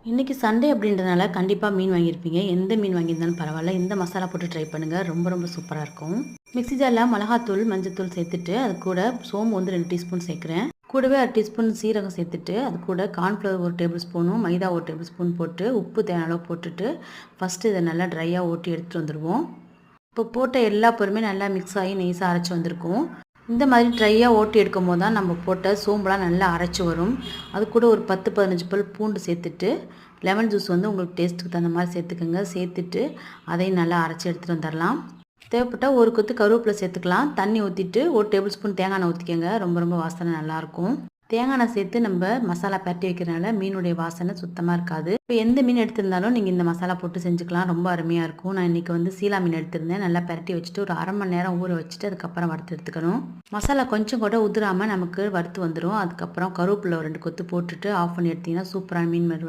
இன்றைக்கி சண்டே அப்படின்றதுனால கண்டிப்பாக மீன் வாங்கியிருப்பீங்க. எந்த மீன் வாங்கியிருந்தாலும் பரவாயில்ல. இந்த மசாலா போட்டு ட்ரை பண்ணுங்கள். ரொம்ப ரொம்ப சூப்பராக இருக்கும். மிக்ஸி ஜாரில் மிளகாத்தூள், மஞ்சத்தூள் சேர்த்துட்டு அது கூட சோம்பு வந்து 2 டீஸ்பூன் சேர்க்குறேன். கூடவே 1 டீஸ்பூன் சீரகம் சேர்த்துட்டு அது கூட கார்ன்ஃப்ளவர் 1 டேபிள் ஸ்பூனும், மைதா 1 டேபிள் ஸ்பூன் போட்டு உப்பு தேவையான அளவு போட்டுட்டு ஃபஸ்ட்டு இதை நல்லா ட்ரையாக ஓட்டி எடுத்துகிட்டு வந்துடுவோம். இப்போ போட்ட எல்லா பொருளுமே நல்லா மிக்ஸ் ஆகி நெய்ஸாக அரைச்சி வந்திருக்கும். இந்த மாதிரி ட்ரையாக ஓட்டி எடுக்கும் போது தான் நம்ம போட்ட சோம்புலாம் நல்லா அரைச்சி வரும். அது கூட ஒரு 10-15 பல் பூண்டு சேர்த்துட்டு லெமன் ஜூஸ் வந்து உங்களுக்கு டேஸ்ட்டுக்கு தகுந்த மாதிரி சேர்த்துக்கோங்க. சேர்த்துட்டு அதையும் நல்லா அரைச்சி எடுத்துகிட்டு வந்துடலாம். தேவைப்பட்டால் ஒரு கொத்து கருவேப்பிலை சேர்த்துக்கலாம். தண்ணி ஊற்றிட்டு 1 டேபிள் ஸ்பூன் தேங்காய் எண்ணெய் ஊற்றிக்கோங்க. ரொம்ப ரொம்ப வாசனை நல்லாயிருக்கும். தேங்காய் எண்ணெய் சேர்த்து நம்ம மசாலா பரட்டி வைக்கிறனால மீனுடைய வாசனை சுத்தமாக இருக்காது. இப்போ எந்த மீன் எடுத்திருந்தாலும் நீங்கள் இந்த மசாலா போட்டு செஞ்சுக்கலாம். ரொம்ப அருமையாக இருக்கும். நான் இன்றைக்கி வந்து சீலா மீன் எடுத்திருந்தேன். நல்லா பரட்டி வச்சுட்டு ஒரு 1/2 மணி நேரம் ஊற வச்சுட்டு அதுக்கப்புறம் வறுத்து எடுத்துக்கணும். மசாலா கொஞ்சம் கூட உதிராமல் நமக்கு வறுத்து வந்துடும். அதுக்கப்புறம் கருவேப்பிலை 2 கொத்து போட்டுட்டு ஆஃப் பண்ணி எடுத்திங்கன்னா சூப்பரான மீன்